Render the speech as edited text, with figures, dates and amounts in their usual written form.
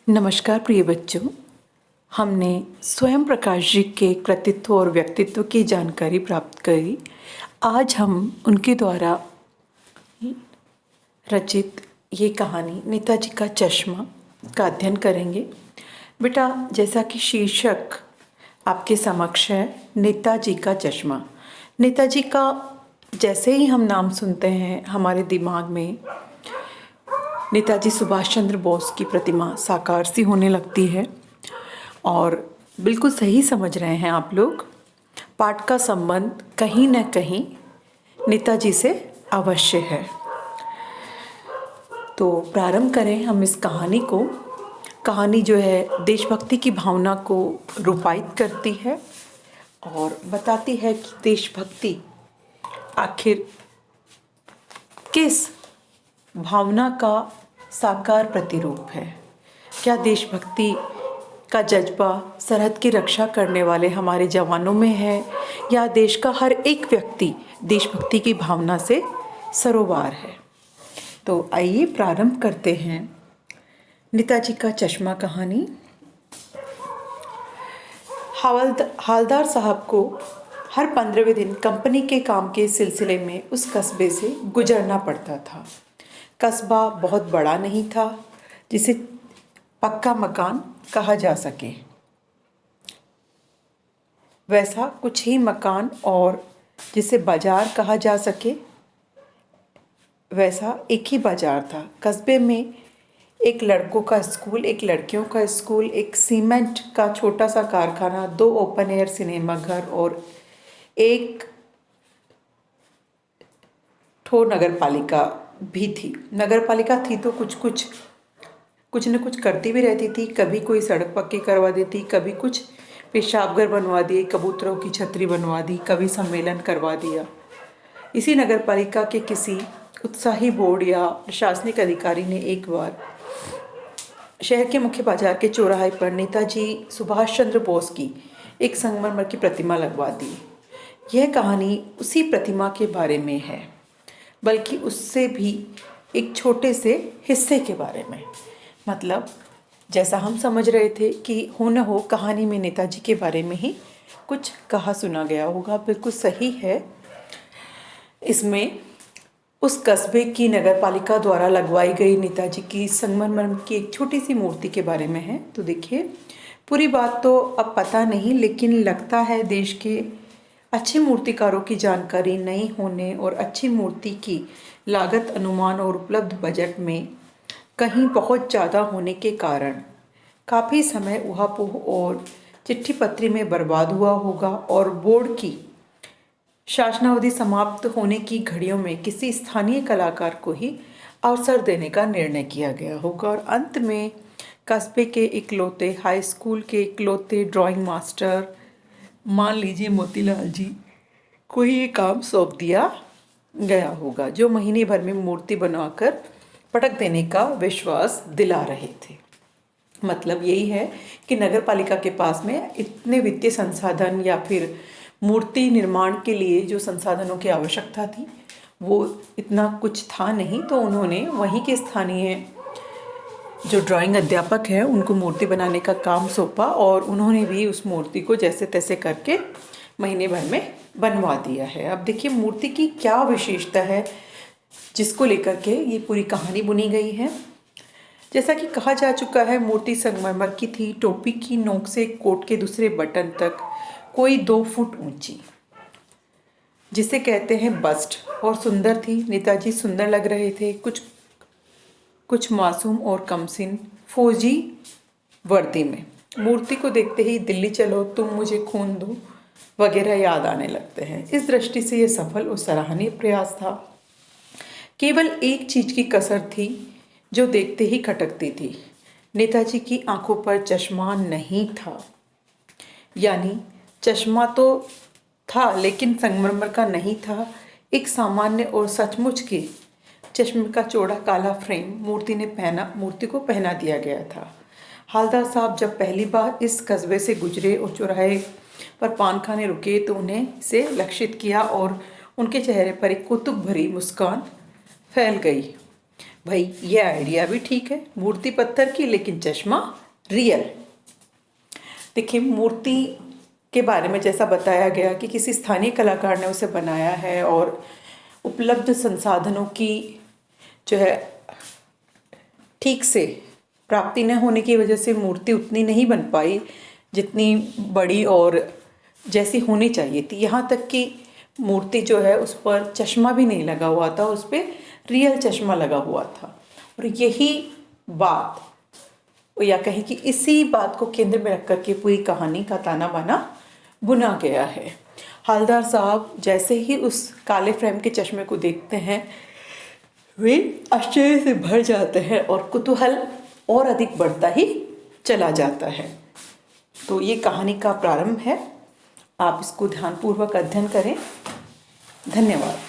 नमस्कार प्रिय बच्चों। हमने स्वयं प्रकाश जी के कृतित्व और व्यक्तित्व की जानकारी प्राप्त करी। आज हम उनके द्वारा रचित ये कहानी नेताजी का चश्मा का अध्ययन करेंगे। बेटा, जैसा कि शीर्षक आपके समक्ष है, नेताजी का चश्मा। नेताजी का जैसे ही हम नाम सुनते हैं, हमारे दिमाग में नेताजी सुभाष चंद्र बोस की प्रतिमा साकार सी होने लगती है। और बिल्कुल सही समझ रहे हैं आप लोग, पाठ का संबंध कहीं न कहीं नेताजी से अवश्य है। तो प्रारंभ करें हम इस कहानी को। कहानी जो है देशभक्ति की भावना को रूपायित करती है और बताती है कि देशभक्ति आखिर किस भावना का साकार प्रतिरूप है। क्या देशभक्ति का जज्बा सरहद की रक्षा करने वाले हमारे जवानों में है, या देश का हर एक व्यक्ति देशभक्ति की भावना से सरोबार है। तो आइए प्रारंभ करते हैं नेताजी का चश्मा कहानी। हावलदार साहब को हर 15वें दिन कंपनी के काम के सिलसिले में उस कस्बे से गुजरना पड़ता था। कस्बा बहुत बड़ा नहीं था जिसे पक्का मकान कहा जा सके। वैसा कुछ ही मकान और जिसे बाजार कहा जा सके, वैसा एक ही बाजार था। कस्बे में एक लड़कों का स्कूल, एक लड़कियों का स्कूल, एक सीमेंट का छोटा सा कारखाना, 2 ओपन एयर सिनेमा घर और एक ठो नगर पालिका भी थी। नगर पालिका थी तो कुछ न कुछ करती भी रहती थी। कभी कोई सड़क पक्की करवा देती, कभी कुछ पेशाब घर बनवा दिए, कबूतरों की छतरी बनवा दी, कभी सम्मेलन करवा दिया। इसी नगर पालिका के किसी उत्साही बोर्ड या प्रशासनिक अधिकारी ने एक बार शहर के मुख्य बाजार के चौराहे पर नेताजी सुभाष चंद्र बोस की एक संगमरमर की प्रतिमा लगवा दी। यह कहानी उसी प्रतिमा के बारे में है, बल्कि उससे भी एक छोटे से हिस्से के बारे में। मतलब जैसा हम समझ रहे थे कि हो न हो कहानी में नेताजी के बारे में ही कुछ कहा सुना गया होगा, बिल्कुल सही है। इसमें उस कस्बे की नगर पालिका द्वारा लगवाई गई नेताजी की संगमरमर की एक छोटी सी मूर्ति के बारे में है। तो देखिए, पूरी बात तो अब पता नहीं, लेकिन लगता है देश के अच्छे मूर्तिकारों की जानकारी नहीं होने और अच्छी मूर्ति की लागत अनुमान और उपलब्ध बजट में कहीं बहुत ज़्यादा होने के कारण काफ़ी समय उहापोह और चिट्ठी पत्री में बर्बाद हुआ होगा, और बोर्ड की शासनावधि समाप्त होने की घड़ियों में किसी स्थानीय कलाकार को ही अवसर देने का निर्णय किया गया होगा। और अंत में कस्बे के इकलौते हाई स्कूल के इकलौते ड्राइंग मास्टर, मान लीजिए मोतीलाल जी, को ही ये काम सौंप दिया गया होगा, जो महीने भर में मूर्ति बनवाकर पटक देने का विश्वास दिला रहे थे। मतलब यही है कि नगर पालिका के पास में इतने वित्तीय संसाधन या फिर मूर्ति निर्माण के लिए जो संसाधनों की आवश्यकता थी वो इतना कुछ था नहीं। तो उन्होंने वहीं के स्थानीय जो ड्राइंग अध्यापक हैं उनको मूर्ति बनाने का काम सौंपा, और उन्होंने भी उस मूर्ति को जैसे तैसे करके महीने भर में बनवा दिया है। अब देखिए मूर्ति की क्या विशेषता है जिसको लेकर के ये पूरी कहानी बुनी गई है। जैसा कि कहा जा चुका है, मूर्ति संगमरमर की थी, टोपी की नोक से कोट के दूसरे बटन तक कोई 2 फुट ऊंची, जिसे कहते हैं बस्ट, और सुंदर थी। नेताजी सुंदर लग रहे थे, कुछ मासूम और कमसिन फौजी वर्दी में। मूर्ति को देखते ही दिल्ली चलो, तुम मुझे खून दो वगैरह याद आने लगते हैं। इस दृष्टि से यह सफल और सराहनीय प्रयास था। केवल एक चीज की कसर थी जो देखते ही खटकती थी। नेताजी की आंखों पर चश्मा नहीं था। यानी चश्मा तो था लेकिन संगमरमर का नहीं था। एक सामान्य और सचमुच के चश्मे का चौड़ा काला फ्रेम मूर्ति को पहना दिया गया था। हालदार साहब जब पहली बार इस कस्बे से गुजरे और चौराहे पर पान खाने रुके तो उन्हें से लक्षित किया और उनके चेहरे पर एक कौतुक भरी मुस्कान फैल गई। भाई ये आइडिया भी ठीक है, मूर्ति पत्थर की लेकिन चश्मा रियल। देखिए, मूर्ति के बारे में जैसा बताया गया कि किसी स्थानीय कलाकार ने उसे बनाया है और उपलब्ध संसाधनों की जो है ठीक से प्राप्ति न होने की वजह से मूर्ति उतनी नहीं बन पाई जितनी बड़ी और जैसी होनी चाहिए थी। यहाँ तक कि मूर्ति जो है उस पर चश्मा भी नहीं लगा हुआ था, उस पर रियल चश्मा लगा हुआ था। और यही बात, या कहें कि इसी बात को केंद्र में रख कर के पूरी कहानी का ताना बाना बुना गया है। हवलदार साहब जैसे ही उस काले फ्रेम के चश्मे को देखते हैं वे आश्चर्य से भर जाते हैं और कुतूहल और अधिक बढ़ता ही चला जाता है। तो ये कहानी का प्रारंभ है, आप इसको ध्यानपूर्वक अध्ययन करें। धन्यवाद।